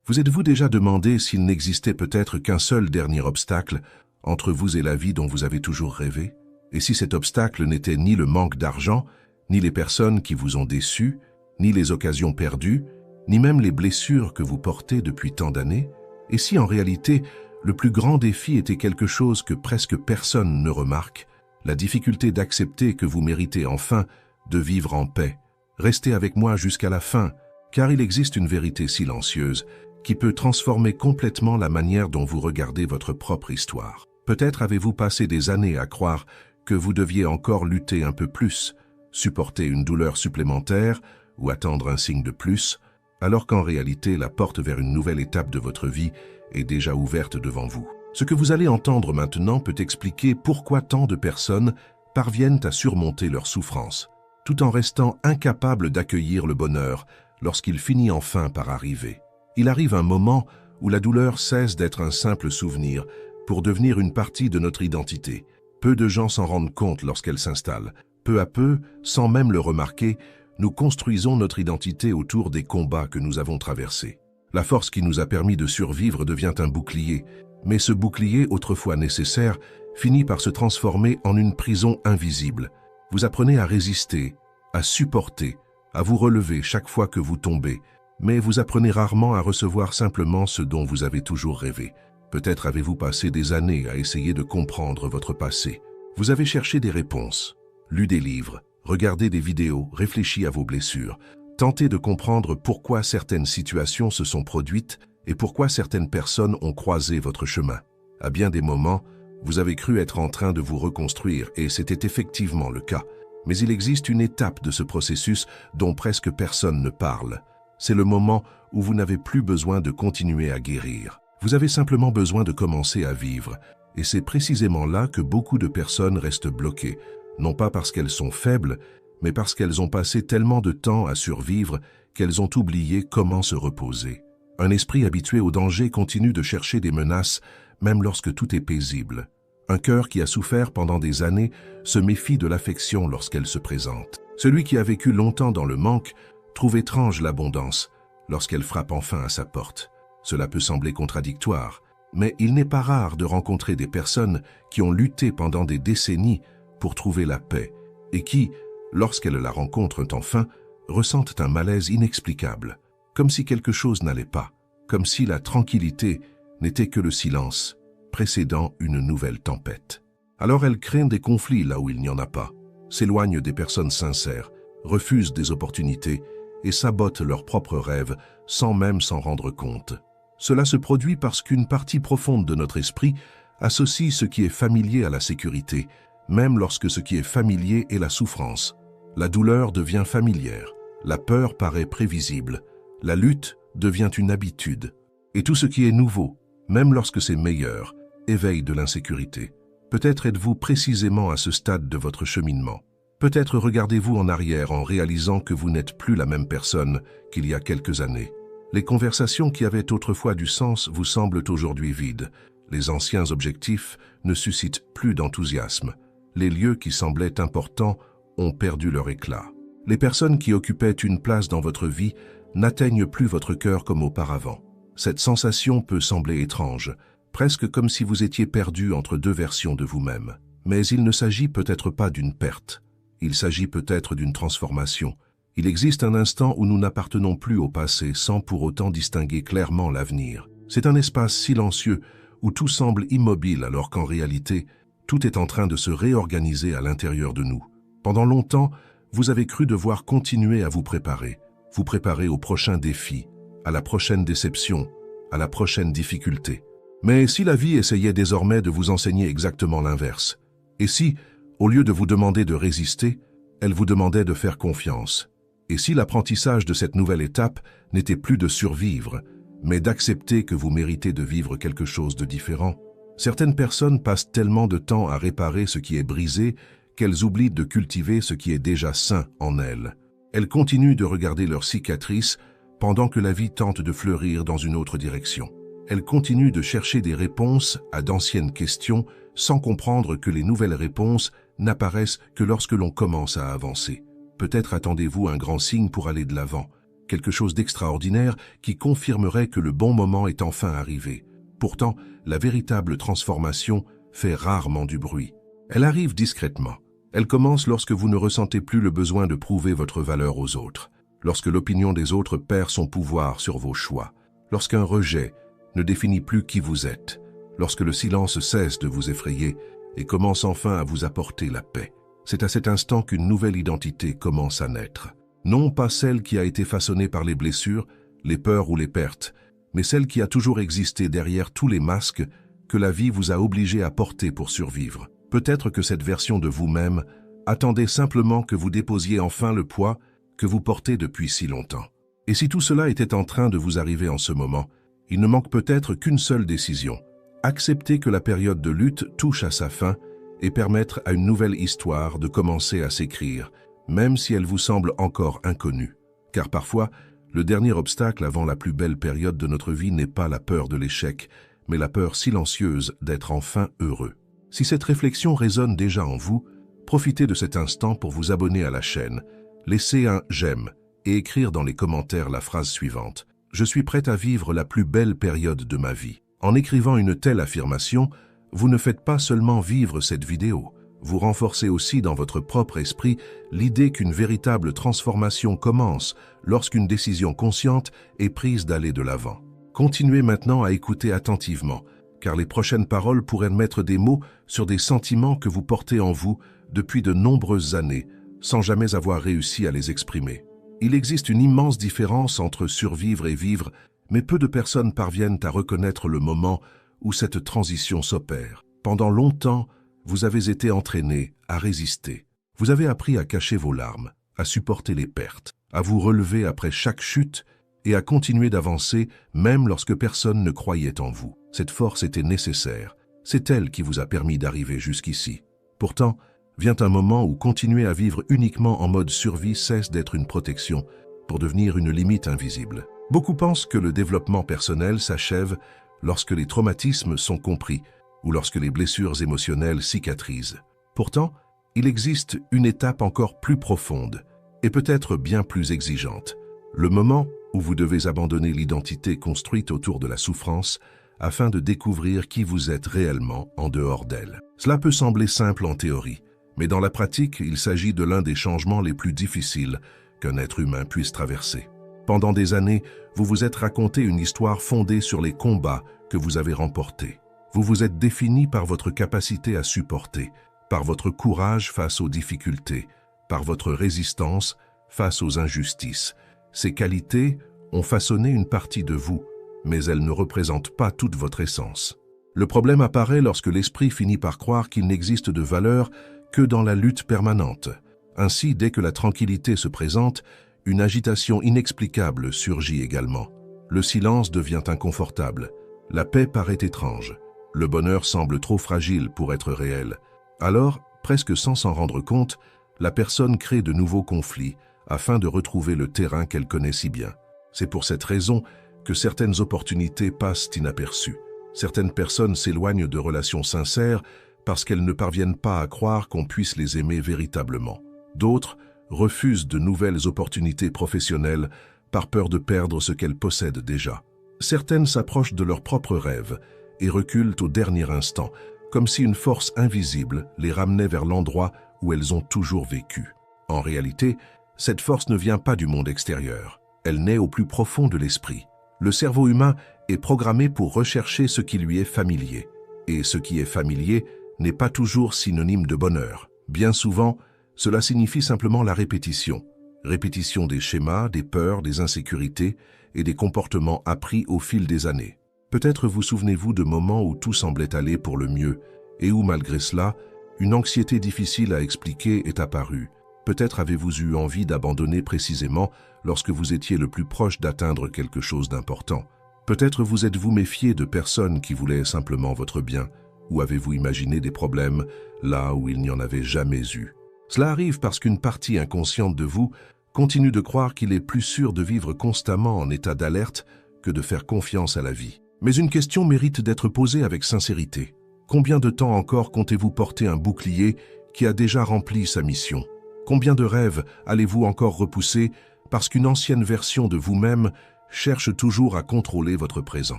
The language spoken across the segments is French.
Vous êtes-vous déjà demandé s'il n'existait peut-être qu'un seul dernier obstacle entre vous et la vie dont vous avez toujours rêvé? Et si cet obstacle n'était ni le manque d'argent, ni les personnes qui vous ont déçu, ni les occasions perdues, ni même les blessures que vous portez depuis tant d'années? Et si en réalité, le plus grand défi était quelque chose que presque personne ne remarque, la difficulté d'accepter que vous méritez enfin de vivre en paix? Restez avec moi jusqu'à la fin, car il existe une vérité silencieuse qui peut transformer complètement la manière dont vous regardez votre propre histoire. Peut-être avez-vous passé des années à croire que vous deviez encore lutter un peu plus, supporter une douleur supplémentaire ou attendre un signe de plus, alors qu'en réalité, la porte vers une nouvelle étape de votre vie est déjà ouverte devant vous. Ce que vous allez entendre maintenant peut expliquer pourquoi tant de personnes parviennent à surmonter leur souffrance, tout en restant incapables d'accueillir le bonheur lorsqu'il finit enfin par arriver. Il arrive un moment où la douleur cesse d'être un simple souvenir pour devenir une partie de notre identité. Peu de gens s'en rendent compte lorsqu'elle s'installe. Peu à peu, sans même le remarquer, nous construisons notre identité autour des combats que nous avons traversés. La force qui nous a permis de survivre devient un bouclier, mais ce bouclier, autrefois nécessaire, finit par se transformer en une prison invisible. Vous apprenez à résister, à supporter, à vous relever chaque fois que vous tombez, mais vous apprenez rarement à recevoir simplement ce dont vous avez toujours rêvé. Peut-être avez-vous passé des années à essayer de comprendre votre passé. Vous avez cherché des réponses, lu des livres, regardé des vidéos, réfléchi à vos blessures, tenté de comprendre pourquoi certaines situations se sont produites et pourquoi certaines personnes ont croisé votre chemin. À bien des moments, vous avez cru être en train de vous reconstruire et c'était effectivement le cas. Mais il existe une étape de ce processus dont presque personne ne parle. C'est le moment où vous n'avez plus besoin de continuer à guérir. Vous avez simplement besoin de commencer à vivre. Et c'est précisément là que beaucoup de personnes restent bloquées, non pas parce qu'elles sont faibles, mais parce qu'elles ont passé tellement de temps à survivre qu'elles ont oublié comment se reposer. Un esprit habitué au danger continue de chercher des menaces, même lorsque tout est paisible. Un cœur qui a souffert pendant des années se méfie de l'affection lorsqu'elle se présente. Celui qui a vécu longtemps dans le manque trouve étrange l'abondance lorsqu'elle frappe enfin à sa porte. Cela peut sembler contradictoire, mais il n'est pas rare de rencontrer des personnes qui ont lutté pendant des décennies pour trouver la paix et qui, lorsqu'elles la rencontrent enfin, ressentent un malaise inexplicable, comme si quelque chose n'allait pas, comme si la tranquillité n'était que le silence précédant une nouvelle tempête. Alors elles craignent des conflits là où il n'y en a pas, s'éloignent des personnes sincères, refusent des opportunités et sabotent leurs propres rêves sans même s'en rendre compte. Cela se produit parce qu'une partie profonde de notre esprit associe ce qui est familier à la sécurité, même lorsque ce qui est familier est la souffrance. La douleur devient familière, la peur paraît prévisible, la lutte devient une habitude. Et tout ce qui est nouveau, même lorsque c'est meilleur, éveille de l'insécurité. Peut-être êtes-vous précisément à ce stade de votre cheminement. Peut-être regardez-vous en arrière en réalisant que vous n'êtes plus la même personne qu'il y a quelques années. Les conversations qui avaient autrefois du sens vous semblent aujourd'hui vides. Les anciens objectifs ne suscitent plus d'enthousiasme. Les lieux qui semblaient importants ont perdu leur éclat. Les personnes qui occupaient une place dans votre vie n'atteignent plus votre cœur comme auparavant. Cette sensation peut sembler étrange, presque comme si vous étiez perdu entre deux versions de vous-même. Mais il ne s'agit peut-être pas d'une perte. Il s'agit peut-être d'une transformation. Il existe un instant où nous n'appartenons plus au passé sans pour autant distinguer clairement l'avenir. C'est un espace silencieux où tout semble immobile alors qu'en réalité, tout est en train de se réorganiser à l'intérieur de nous. Pendant longtemps, vous avez cru devoir continuer à vous préparer au prochain défi, à la prochaine déception, à la prochaine difficulté. Mais si la vie essayait désormais de vous enseigner exactement l'inverse, et si, au lieu de vous demander de résister, elle vous demandait de faire confiance, et si l'apprentissage de cette nouvelle étape n'était plus de survivre, mais d'accepter que vous méritez de vivre quelque chose de différent. Certaines personnes passent tellement de temps à réparer ce qui est brisé qu'elles oublient de cultiver ce qui est déjà sain en elles. Elles continuent de regarder leurs cicatrices pendant que la vie tente de fleurir dans une autre direction. Elles continuent de chercher des réponses à d'anciennes questions sans comprendre que les nouvelles réponses n'apparaissent que lorsque l'on commence à avancer. Peut-être attendez-vous un grand signe pour aller de l'avant, quelque chose d'extraordinaire qui confirmerait que le bon moment est enfin arrivé. Pourtant, la véritable transformation fait rarement du bruit. Elle arrive discrètement. Elle commence lorsque vous ne ressentez plus le besoin de prouver votre valeur aux autres, lorsque l'opinion des autres perd son pouvoir sur vos choix, lorsqu'un rejet ne définit plus qui vous êtes, lorsque le silence cesse de vous effrayer et commence enfin à vous apporter la paix. C'est à cet instant qu'une nouvelle identité commence à naître. Non pas celle qui a été façonnée par les blessures, les peurs ou les pertes, mais celle qui a toujours existé derrière tous les masques que la vie vous a obligé à porter pour survivre. Peut-être que cette version de vous-même attendait simplement que vous déposiez enfin le poids que vous portez depuis si longtemps. Et si tout cela était en train de vous arriver en ce moment, il ne manque peut-être qu'une seule décision. Accepter que la période de lutte touche à sa fin et permettre à une nouvelle histoire de commencer à s'écrire, même si elle vous semble encore inconnue. Car parfois, le dernier obstacle avant la plus belle période de notre vie n'est pas la peur de l'échec, mais la peur silencieuse d'être enfin heureux. Si cette réflexion résonne déjà en vous, profitez de cet instant pour vous abonner à la chaîne, laissez un « j'aime » et écrire dans les commentaires la phrase suivante « Je suis prête à vivre la plus belle période de ma vie ». En écrivant une telle affirmation, vous ne faites pas seulement vivre cette vidéo, vous renforcez aussi dans votre propre esprit l'idée qu'une véritable transformation commence lorsqu'une décision consciente est prise d'aller de l'avant. Continuez maintenant à écouter attentivement, car les prochaines paroles pourraient mettre des mots sur des sentiments que vous portez en vous depuis de nombreuses années, sans jamais avoir réussi à les exprimer. Il existe une immense différence entre survivre et vivre, mais peu de personnes parviennent à reconnaître le moment où cette transition s'opère. Pendant longtemps, vous avez été entraîné à résister. Vous avez appris à cacher vos larmes, à supporter les pertes, à vous relever après chaque chute et à continuer d'avancer même lorsque personne ne croyait en vous. Cette force était nécessaire. C'est elle qui vous a permis d'arriver jusqu'ici. Pourtant, vient un moment où continuer à vivre uniquement en mode survie cesse d'être une protection pour devenir une limite invisible. Beaucoup pensent que le développement personnel s'achève lorsque les traumatismes sont compris ou lorsque les blessures émotionnelles cicatrisent. Pourtant, il existe une étape encore plus profonde et peut-être bien plus exigeante. Le moment où vous devez abandonner l'identité construite autour de la souffrance afin de découvrir qui vous êtes réellement en dehors d'elle. Cela peut sembler simple en théorie, mais dans la pratique, il s'agit de l'un des changements les plus difficiles qu'un être humain puisse traverser. Pendant des années, vous vous êtes raconté une histoire fondée sur les combats que vous avez remportés. Vous vous êtes défini par votre capacité à supporter, par votre courage face aux difficultés, par votre résistance face aux injustices. Ces qualités ont façonné une partie de vous, mais elles ne représentent pas toute votre essence. Le problème apparaît lorsque l'esprit finit par croire qu'il n'existe de valeur que dans la lutte permanente. Ainsi, dès que la tranquillité se présente, une agitation inexplicable surgit également. Le silence devient inconfortable. La paix paraît étrange. Le bonheur semble trop fragile pour être réel. Alors, presque sans s'en rendre compte, la personne crée de nouveaux conflits afin de retrouver le terrain qu'elle connaît si bien. C'est pour cette raison que certaines opportunités passent inaperçues. Certaines personnes s'éloignent de relations sincères parce qu'elles ne parviennent pas à croire qu'on puisse les aimer véritablement. D'autres refusent de nouvelles opportunités professionnelles par peur de perdre ce qu'elles possèdent déjà. Certaines s'approchent de leurs propres rêves et reculent au dernier instant, comme si une force invisible les ramenait vers l'endroit où elles ont toujours vécu. En réalité, cette force ne vient pas du monde extérieur. Elle naît au plus profond de l'esprit. Le cerveau humain est programmé pour rechercher ce qui lui est familier. Et ce qui est familier n'est pas toujours synonyme de bonheur. Bien souvent, cela signifie simplement la répétition. Répétition des schémas, des peurs, des insécurités et des comportements appris au fil des années. Peut-être vous souvenez-vous de moments où tout semblait aller pour le mieux et où, malgré cela, une anxiété difficile à expliquer est apparue. Peut-être avez-vous eu envie d'abandonner précisément lorsque vous étiez le plus proche d'atteindre quelque chose d'important. Peut-être vous êtes-vous méfié de personnes qui voulaient simplement votre bien, ou avez-vous imaginé des problèmes là où il n'y en avait jamais eu. Cela arrive parce qu'une partie inconsciente de vous continue de croire qu'il est plus sûr de vivre constamment en état d'alerte que de faire confiance à la vie. Mais une question mérite d'être posée avec sincérité. Combien de temps encore comptez-vous porter un bouclier qui a déjà rempli sa mission ? Combien de rêves allez-vous encore repousser parce qu'une ancienne version de vous-même cherche toujours à contrôler votre présent.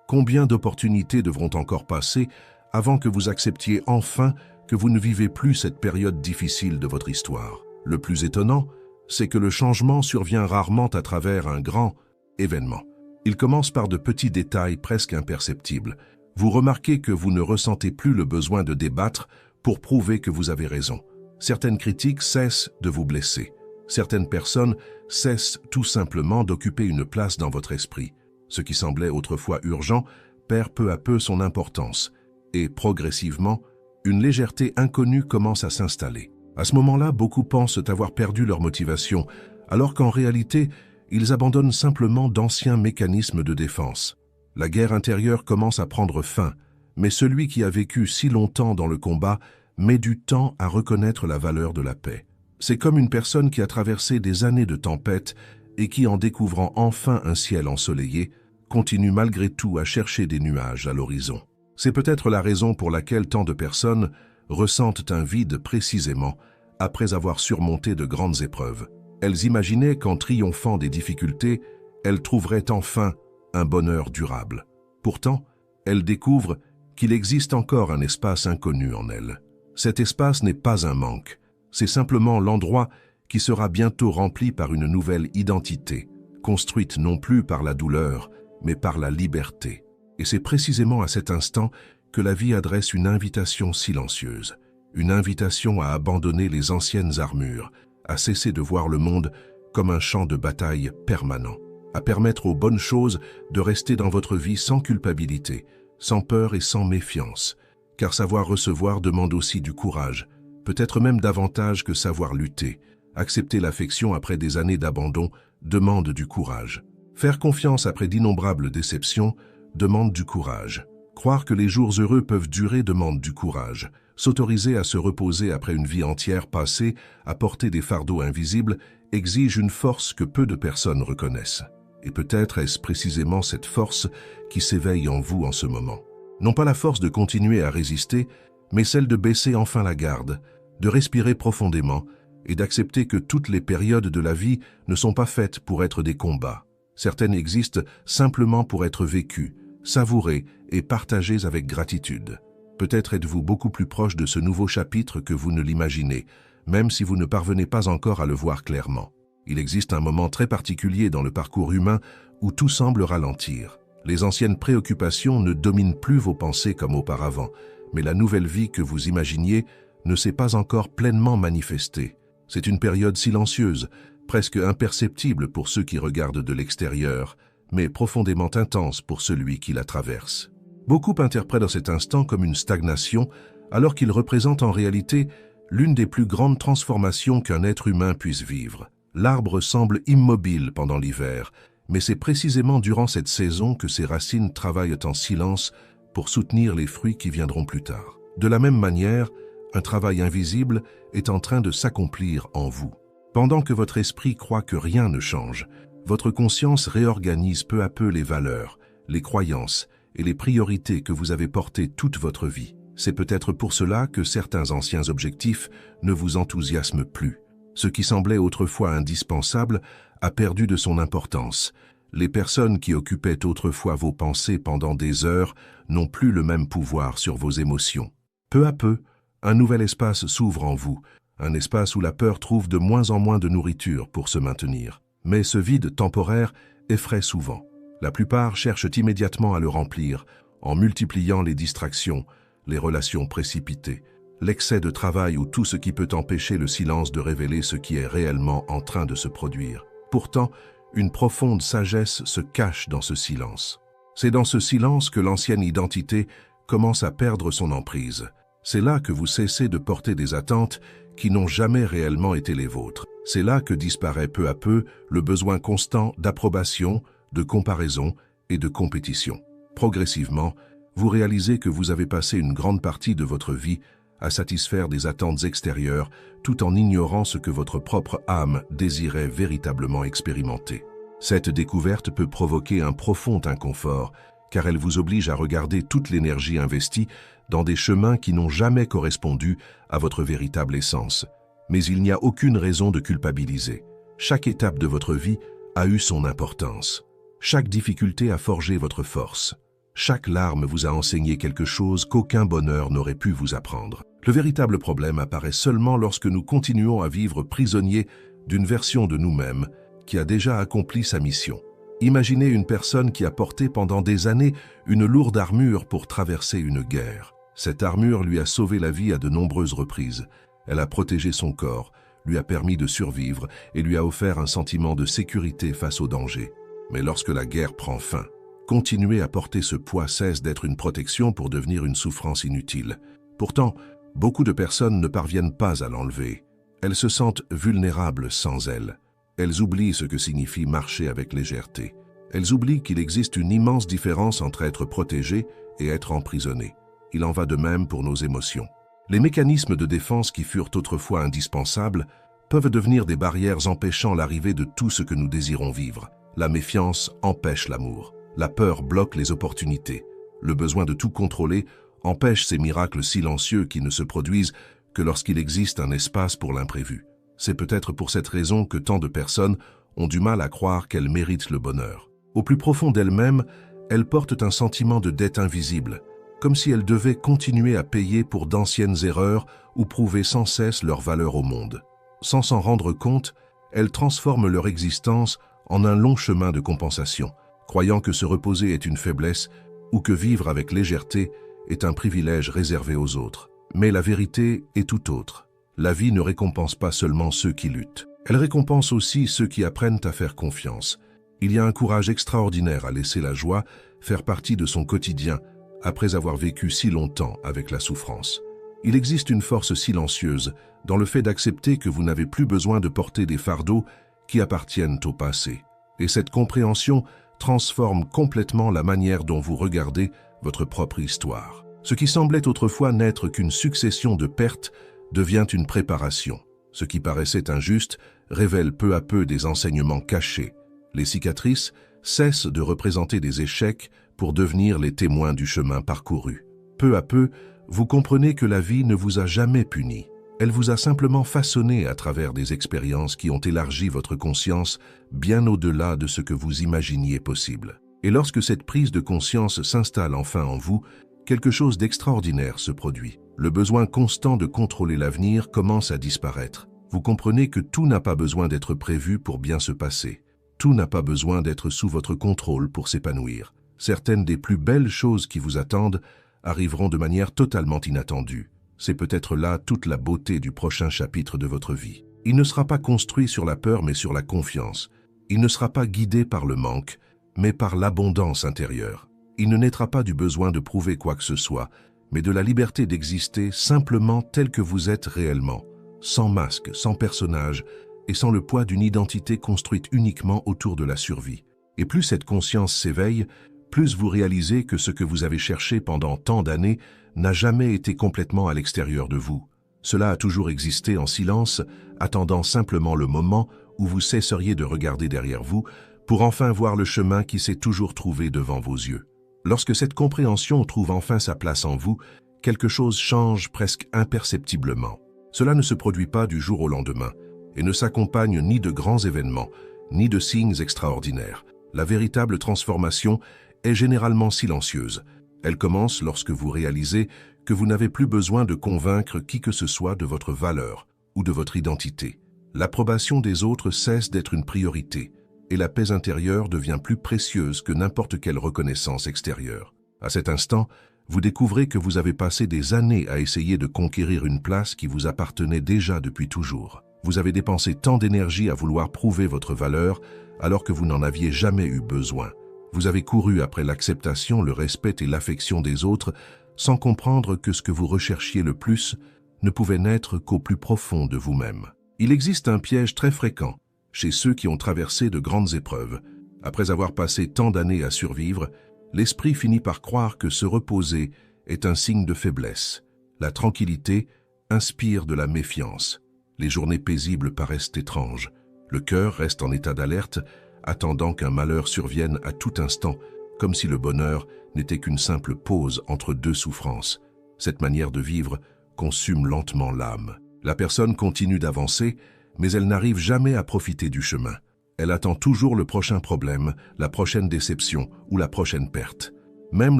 Combien d'opportunités devront encore passer avant que vous acceptiez enfin que vous ne vivez plus cette période difficile de votre histoire? Le plus étonnant, c'est que le changement survient rarement à travers un grand événement. Il commence par de petits détails presque imperceptibles. Vous remarquez que vous ne ressentez plus le besoin de débattre pour prouver que vous avez raison. Certaines critiques cessent de vous blesser. Certaines personnes cessent tout simplement d'occuper une place dans votre esprit. Ce qui semblait autrefois urgent perd peu à peu son importance. Et progressivement, une légèreté inconnue commence à s'installer. À ce moment-là, beaucoup pensent avoir perdu leur motivation, alors qu'en réalité, ils abandonnent simplement d'anciens mécanismes de défense. La guerre intérieure commence à prendre fin, mais celui qui a vécu si longtemps dans le combat met du temps à reconnaître la valeur de la paix. C'est comme une personne qui a traversé des années de tempête et qui, en découvrant enfin un ciel ensoleillé, continue malgré tout à chercher des nuages à l'horizon. C'est peut-être la raison pour laquelle tant de personnes ressentent un vide précisément après avoir surmonté de grandes épreuves. Elles imaginaient qu'en triomphant des difficultés, elles trouveraient enfin un bonheur durable. Pourtant, elles découvrent qu'il existe encore un espace inconnu en elles. Cet espace n'est pas un manque, c'est simplement l'endroit qui sera bientôt rempli par une nouvelle identité, construite non plus par la douleur, mais par la liberté. Et c'est précisément à cet instant que la vie adresse une invitation silencieuse, une invitation à abandonner les anciennes armures, à cesser de voir le monde comme un champ de bataille permanent, à permettre aux bonnes choses de rester dans votre vie sans culpabilité, sans peur et sans méfiance, car savoir recevoir demande aussi du courage, peut-être même davantage que savoir lutter. Accepter l'affection après des années d'abandon demande du courage. Faire confiance après d'innombrables déceptions demande du courage. Croire que les jours heureux peuvent durer demande du courage. S'autoriser à se reposer après une vie entière passée à porter des fardeaux invisibles exige une force que peu de personnes reconnaissent. Et peut-être est-ce précisément cette force qui s'éveille en vous en ce moment. Non pas la force de continuer à résister, mais celle de baisser enfin la garde, de respirer profondément et d'accepter que toutes les périodes de la vie ne sont pas faites pour être des combats. Certaines existent simplement pour être vécues, savourées et partagées avec gratitude. Peut-être êtes-vous beaucoup plus proche de ce nouveau chapitre que vous ne l'imaginez, même si vous ne parvenez pas encore à le voir clairement. Il existe un moment très particulier dans le parcours humain où tout semble ralentir. Les anciennes préoccupations ne dominent plus vos pensées comme auparavant, mais la nouvelle vie que vous imaginiez ne s'est pas encore pleinement manifestée. C'est une période silencieuse, presque imperceptible pour ceux qui regardent de l'extérieur, mais profondément intense pour celui qui la traverse. Beaucoup interprètent cet instant comme une stagnation, alors qu'il représente en réalité l'une des plus grandes transformations qu'un être humain puisse vivre. L'arbre semble immobile pendant l'hiver, mais c'est précisément durant cette saison que ses racines travaillent en silence pour soutenir les fruits qui viendront plus tard. De la même manière, un travail invisible est en train de s'accomplir en vous. Pendant que votre esprit croit que rien ne change, votre conscience réorganise peu à peu les valeurs, les croyances et les priorités que vous avez portées toute votre vie. C'est peut-être pour cela que certains anciens objectifs ne vous enthousiasment plus. Ce qui semblait autrefois indispensable a perdu de son importance. Les personnes qui occupaient autrefois vos pensées pendant des heures n'ont plus le même pouvoir sur vos émotions. Peu à peu, un nouvel espace s'ouvre en vous, un espace où la peur trouve de moins en moins de nourriture pour se maintenir. Mais ce vide temporaire effraie souvent. La plupart cherchent immédiatement à le remplir, en multipliant les distractions, les relations précipitées, l'excès de travail ou tout ce qui peut empêcher le silence de révéler ce qui est réellement en train de se produire. Pourtant, une profonde sagesse se cache dans ce silence. C'est dans ce silence que l'ancienne identité commence à perdre son emprise. C'est là que vous cessez de porter des attentes qui n'ont jamais réellement été les vôtres. C'est là que disparaît peu à peu le besoin constant d'approbation, de comparaison et de compétition. Progressivement, vous réalisez que vous avez passé une grande partie de votre vie à satisfaire des attentes extérieures tout en ignorant ce que votre propre âme désirait véritablement expérimenter. Cette découverte peut provoquer un profond inconfort, car elle vous oblige à regarder toute l'énergie investie dans des chemins qui n'ont jamais correspondu à votre véritable essence. Mais il n'y a aucune raison de culpabiliser. Chaque étape de votre vie a eu son importance. Chaque difficulté a forgé votre force. Chaque larme vous a enseigné quelque chose qu'aucun bonheur n'aurait pu vous apprendre. Le véritable problème apparaît seulement lorsque nous continuons à vivre prisonniers d'une version de nous-mêmes qui a déjà accompli sa mission. Imaginez une personne qui a porté pendant des années une lourde armure pour traverser une guerre. Cette armure lui a sauvé la vie à de nombreuses reprises. Elle a protégé son corps, lui a permis de survivre et lui a offert un sentiment de sécurité face au danger. Mais lorsque la guerre prend fin, continuer à porter ce poids cesse d'être une protection pour devenir une souffrance inutile. Pourtant, beaucoup de personnes ne parviennent pas à l'enlever. Elles se sentent vulnérables sans elle. Elles oublient ce que signifie marcher avec légèreté. Elles oublient qu'il existe une immense différence entre être protégé et être emprisonné. Il en va de même pour nos émotions. Les mécanismes de défense qui furent autrefois indispensables peuvent devenir des barrières empêchant l'arrivée de tout ce que nous désirons vivre. La méfiance empêche l'amour. La peur bloque les opportunités. Le besoin de tout contrôler empêche ces miracles silencieux qui ne se produisent que lorsqu'il existe un espace pour l'imprévu. C'est peut-être pour cette raison que tant de personnes ont du mal à croire qu'elles méritent le bonheur. Au plus profond d'elles-mêmes, elles portent un sentiment de dette invisible, comme si elles devaient continuer à payer pour d'anciennes erreurs ou prouver sans cesse leur valeur au monde. Sans s'en rendre compte, elles transforment leur existence en un long chemin de compensation, croyant que se reposer est une faiblesse ou que vivre avec légèreté est un privilège réservé aux autres. Mais la vérité est tout autre. La vie ne récompense pas seulement ceux qui luttent. Elle récompense aussi ceux qui apprennent à faire confiance. Il y a un courage extraordinaire à laisser la joie faire partie de son quotidien après avoir vécu si longtemps avec la souffrance. Il existe une force silencieuse dans le fait d'accepter que vous n'avez plus besoin de porter des fardeaux qui appartiennent au passé. Et cette compréhension transforme complètement la manière dont vous regardez votre propre histoire. Ce qui semblait autrefois n'être qu'une succession de pertes devient une préparation. Ce qui paraissait injuste révèle peu à peu des enseignements cachés. Les cicatrices cessent de représenter des échecs pour devenir les témoins du chemin parcouru. Peu à peu, vous comprenez que la vie ne vous a jamais puni. Elle vous a simplement façonné à travers des expériences qui ont élargi votre conscience bien au-delà de ce que vous imaginiez possible. Et lorsque cette prise de conscience s'installe enfin en vous, quelque chose d'extraordinaire se produit. Le besoin constant de contrôler l'avenir commence à disparaître. Vous comprenez que tout n'a pas besoin d'être prévu pour bien se passer. Tout n'a pas besoin d'être sous votre contrôle pour s'épanouir. Certaines des plus belles choses qui vous attendent arriveront de manière totalement inattendue. C'est peut-être là toute la beauté du prochain chapitre de votre vie. Il ne sera pas construit sur la peur mais sur la confiance. Il ne sera pas guidé par le manque, mais par l'abondance intérieure. Il ne naîtra pas du besoin de prouver quoi que ce soit, mais de la liberté d'exister simplement tel que vous êtes réellement, sans masque, sans personnage et sans le poids d'une identité construite uniquement autour de la survie. Et plus cette conscience s'éveille, plus vous réalisez que ce que vous avez cherché pendant tant d'années n'a jamais été complètement à l'extérieur de vous. Cela a toujours existé en silence, attendant simplement le moment où vous cesseriez de regarder derrière vous pour enfin voir le chemin qui s'est toujours trouvé devant vos yeux. Lorsque cette compréhension trouve enfin sa place en vous, quelque chose change presque imperceptiblement. Cela ne se produit pas du jour au lendemain et ne s'accompagne ni de grands événements, ni de signes extraordinaires. La véritable transformation est généralement silencieuse. Elle commence lorsque vous réalisez que vous n'avez plus besoin de convaincre qui que ce soit de votre valeur ou de votre identité. L'approbation des autres cesse d'être une priorité et la paix intérieure devient plus précieuse que n'importe quelle reconnaissance extérieure. À cet instant, vous découvrez que vous avez passé des années à essayer de conquérir une place qui vous appartenait déjà depuis toujours. Vous avez dépensé tant d'énergie à vouloir prouver votre valeur alors que vous n'en aviez jamais eu besoin. Vous avez couru après l'acceptation, le respect et l'affection des autres sans comprendre que ce que vous recherchiez le plus ne pouvait naître qu'au plus profond de vous-même. Il existe un piège très fréquent chez ceux qui ont traversé de grandes épreuves. Après avoir passé tant d'années à survivre, l'esprit finit par croire que se reposer est un signe de faiblesse. La tranquillité inspire de la méfiance. Les journées paisibles paraissent étranges. Le cœur reste en état d'alerte, attendant qu'un malheur survienne à tout instant, comme si le bonheur n'était qu'une simple pause entre deux souffrances. Cette manière de vivre consume lentement l'âme. La personne continue d'avancer, mais elle n'arrive jamais à profiter du chemin. Elle attend toujours le prochain problème, la prochaine déception ou la prochaine perte. Même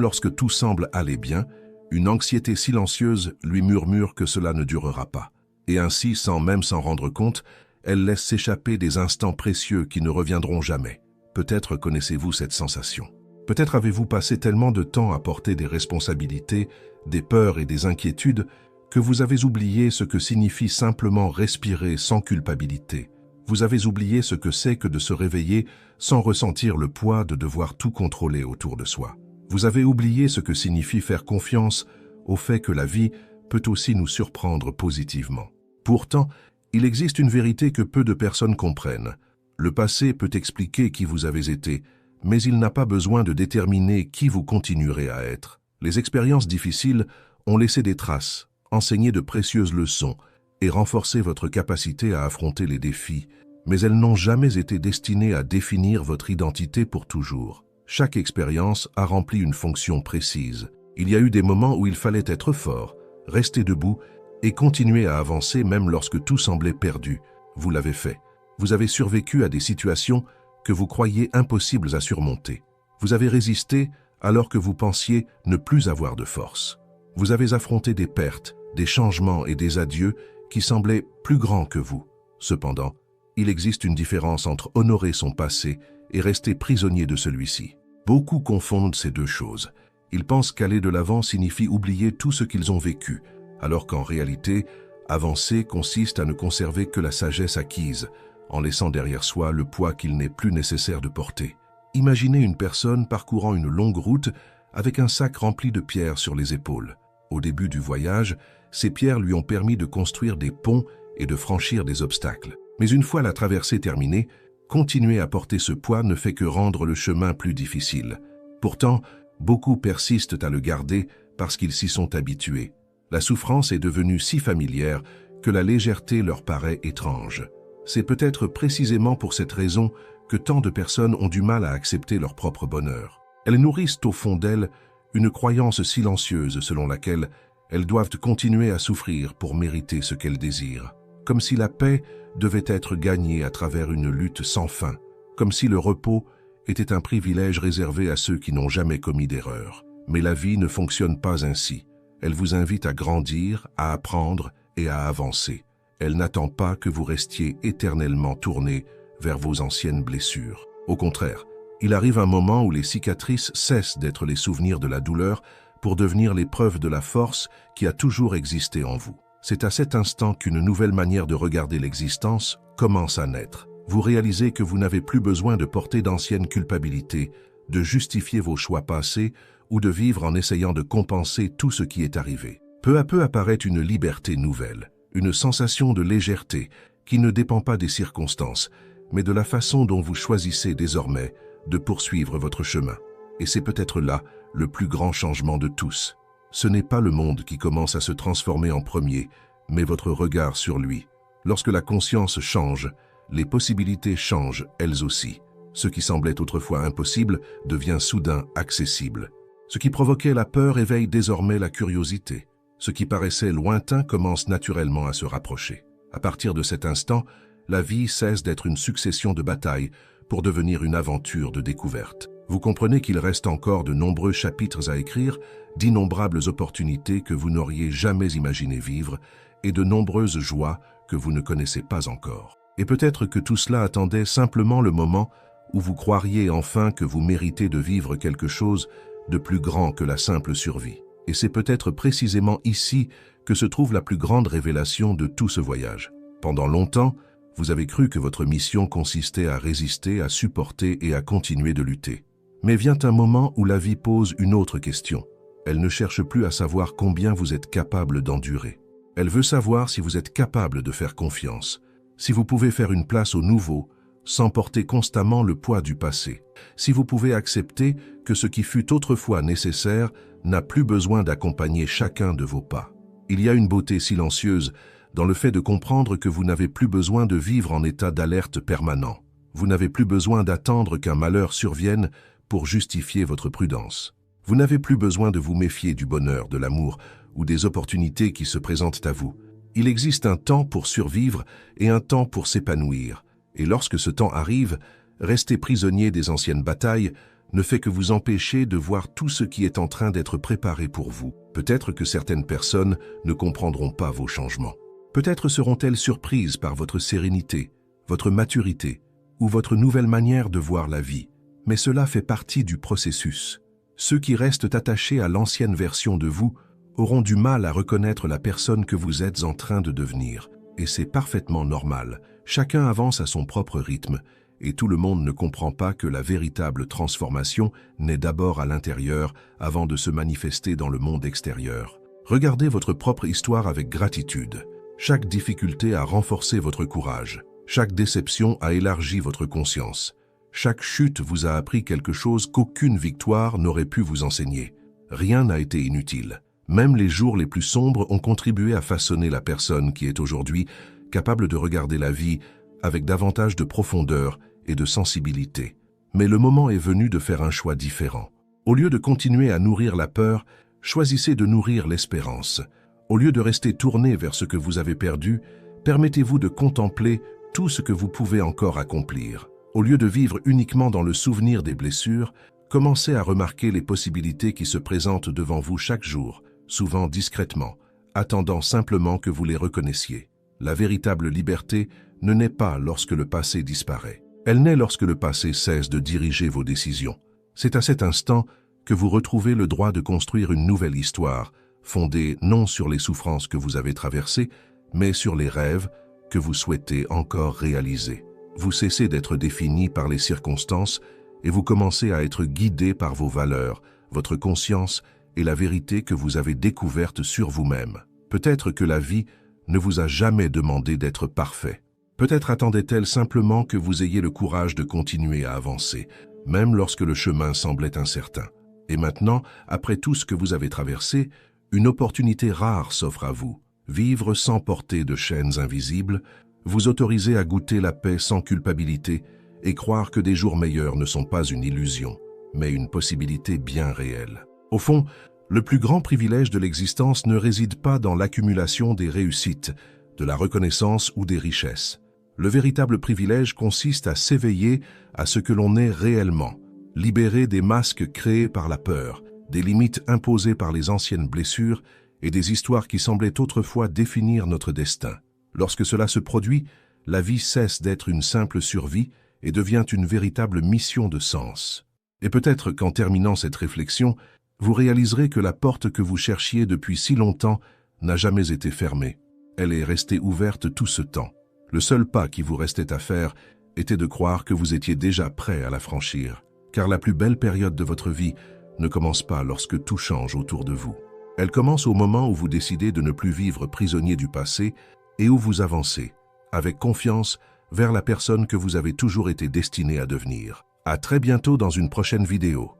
lorsque tout semble aller bien, une anxiété silencieuse lui murmure que cela ne durera pas. Et ainsi, sans même s'en rendre compte, elle laisse s'échapper des instants précieux qui ne reviendront jamais. Peut-être connaissez-vous cette sensation. Peut-être avez-vous passé tellement de temps à porter des responsabilités, des peurs et des inquiétudes que vous avez oublié ce que signifie simplement respirer sans culpabilité. Vous avez oublié ce que c'est que de se réveiller sans ressentir le poids de devoir tout contrôler autour de soi. Vous avez oublié ce que signifie faire confiance au fait que la vie peut aussi nous surprendre positivement. Pourtant, il existe une vérité que peu de personnes comprennent. Le passé peut expliquer qui vous avez été, mais il n'a pas besoin de déterminer qui vous continuerez à être. Les expériences difficiles ont laissé des traces, enseigné de précieuses leçons et renforcé votre capacité à affronter les défis, mais elles n'ont jamais été destinées à définir votre identité pour toujours. Chaque expérience a rempli une fonction précise. Il y a eu des moments où il fallait être fort, rester debout et continuer à avancer même lorsque tout semblait perdu. Vous l'avez fait. Vous avez survécu à des situations que vous croyiez impossibles à surmonter. Vous avez résisté alors que vous pensiez ne plus avoir de force. Vous avez affronté des pertes, des changements et des adieux qui semblaient plus grands que vous. Cependant, il existe une différence entre honorer son passé et rester prisonnier de celui-ci. Beaucoup confondent ces deux choses. Ils pensent qu'aller de l'avant signifie oublier tout ce qu'ils ont vécu, alors qu'en réalité, avancer consiste à ne conserver que la sagesse acquise, en laissant derrière soi le poids qu'il n'est plus nécessaire de porter. Imaginez une personne parcourant une longue route avec un sac rempli de pierres sur les épaules. Au début du voyage, ces pierres lui ont permis de construire des ponts et de franchir des obstacles. Mais une fois la traversée terminée, continuer à porter ce poids ne fait que rendre le chemin plus difficile. Pourtant, beaucoup persistent à le garder parce qu'ils s'y sont habitués. La souffrance est devenue si familière que la légèreté leur paraît étrange. C'est peut-être précisément pour cette raison que tant de personnes ont du mal à accepter leur propre bonheur. Elles nourrissent au fond d'elles une croyance silencieuse selon laquelle elles doivent continuer à souffrir pour mériter ce qu'elles désirent. Comme si la paix devait être gagnée à travers une lutte sans fin, comme si le repos était un privilège réservé à ceux qui n'ont jamais commis d'erreur. Mais la vie ne fonctionne pas ainsi. Elle vous invite à grandir, à apprendre et à avancer. Elle n'attend pas que vous restiez éternellement tourné vers vos anciennes blessures. Au contraire, il arrive un moment où les cicatrices cessent d'être les souvenirs de la douleur pour devenir les preuves de la force qui a toujours existé en vous. C'est à cet instant qu'une nouvelle manière de regarder l'existence commence à naître. Vous réalisez que vous n'avez plus besoin de porter d'anciennes culpabilités, de justifier vos choix passés ou de vivre en essayant de compenser tout ce qui est arrivé. Peu à peu apparaît une liberté nouvelle, une sensation de légèreté qui ne dépend pas des circonstances, mais de la façon dont vous choisissez désormais de poursuivre votre chemin. Et c'est peut-être là le plus grand changement de tous. Ce n'est pas le monde qui commence à se transformer en premier, mais votre regard sur lui. Lorsque la conscience change, les possibilités changent elles aussi. Ce qui semblait autrefois impossible devient soudain accessible. Ce qui provoquait la peur éveille désormais la curiosité. Ce qui paraissait lointain commence naturellement à se rapprocher. À partir de cet instant, la vie cesse d'être une succession de batailles pour devenir une aventure de découverte. Vous comprenez qu'il reste encore de nombreux chapitres à écrire, d'innombrables opportunités que vous n'auriez jamais imaginé vivre et de nombreuses joies que vous ne connaissez pas encore. Et peut-être que tout cela attendait simplement le moment où vous croiriez enfin que vous méritez de vivre quelque chose de plus grand que la simple survie. Et c'est peut-être précisément ici que se trouve la plus grande révélation de tout ce voyage. Pendant longtemps, vous avez cru que votre mission consistait à résister, à supporter et à continuer de lutter. Mais vient un moment où la vie pose une autre question. Elle ne cherche plus à savoir combien vous êtes capable d'endurer. Elle veut savoir si vous êtes capable de faire confiance, si vous pouvez faire une place au nouveau, sans porter constamment le poids du passé, si vous pouvez accepter que ce qui fut autrefois nécessaire n'a plus besoin d'accompagner chacun de vos pas. Il y a une beauté silencieuse dans le fait de comprendre que vous n'avez plus besoin de vivre en état d'alerte permanent. Vous n'avez plus besoin d'attendre qu'un malheur survienne pour justifier votre prudence. Vous n'avez plus besoin de vous méfier du bonheur, de l'amour ou des opportunités qui se présentent à vous, Il existe un temps pour survivre et un temps pour s'épanouir. Et lorsque ce temps arrive, rester prisonnier des anciennes batailles ne fait que vous empêcher de voir tout ce qui est en train d'être préparé pour vous. Peut-être que certaines personnes ne comprendront pas vos changements. Peut-être seront-elles surprises par votre sérénité, votre maturité ou votre nouvelle manière de voir la vie. Mais cela fait partie du processus. Ceux qui restent attachés à l'ancienne version de vous auront du mal à reconnaître la personne que vous êtes en train de devenir. Et c'est parfaitement normal. Chacun avance à son propre rythme. Et tout le monde ne comprend pas que la véritable transformation naît d'abord à l'intérieur avant de se manifester dans le monde extérieur. Regardez votre propre histoire avec gratitude. Chaque difficulté a renforcé votre courage. Chaque déception a élargi votre conscience. Chaque chute vous a appris quelque chose qu'aucune victoire n'aurait pu vous enseigner. Rien n'a été inutile. Même les jours les plus sombres ont contribué à façonner la personne qui est aujourd'hui capable de regarder la vie avec davantage de profondeur et de sensibilité. Mais le moment est venu de faire un choix différent. Au lieu de continuer à nourrir la peur, choisissez de nourrir l'espérance. Au lieu de rester tourné vers ce que vous avez perdu, permettez-vous de contempler tout ce que vous pouvez encore accomplir. Au lieu de vivre uniquement dans le souvenir des blessures, commencez à remarquer les possibilités qui se présentent devant vous chaque jour, souvent discrètement, attendant simplement que vous les reconnaissiez. La véritable liberté ne naît pas lorsque le passé disparaît. Elle naît lorsque le passé cesse de diriger vos décisions. C'est à cet instant que vous retrouvez le droit de construire une nouvelle histoire, fondée non sur les souffrances que vous avez traversées, mais sur les rêves que vous souhaitez encore réaliser. Vous cessez d'être défini par les circonstances et vous commencez à être guidé par vos valeurs, votre conscience et la vérité que vous avez découverte sur vous-même. Peut-être que la vie ne vous a jamais demandé d'être parfait. Peut-être attendait-elle simplement que vous ayez le courage de continuer à avancer, même lorsque le chemin semblait incertain. Et maintenant, après tout ce que vous avez traversé, une opportunité rare s'offre à vous. Vivre sans porter de chaînes invisibles, vous autoriser à goûter la paix sans culpabilité et croire que des jours meilleurs ne sont pas une illusion, mais une possibilité bien réelle. Au fond, le plus grand privilège de l'existence ne réside pas dans l'accumulation des réussites, de la reconnaissance ou des richesses. Le véritable privilège consiste à s'éveiller à ce que l'on est réellement, libéré des masques créés par la peur, des limites imposées par les anciennes blessures et des histoires qui semblaient autrefois définir notre destin. Lorsque cela se produit, la vie cesse d'être une simple survie et devient une véritable mission de sens. Et peut-être qu'en terminant cette réflexion, vous réaliserez que la porte que vous cherchiez depuis si longtemps n'a jamais été fermée. Elle est restée ouverte tout ce temps. Le seul pas qui vous restait à faire était de croire que vous étiez déjà prêt à la franchir, car la plus belle période de votre vie ne commence pas lorsque tout change autour de vous. Elle commence au moment où vous décidez de ne plus vivre prisonnier du passé et où vous avancez, avec confiance, vers la personne que vous avez toujours été destiné à devenir. À très bientôt dans une prochaine vidéo.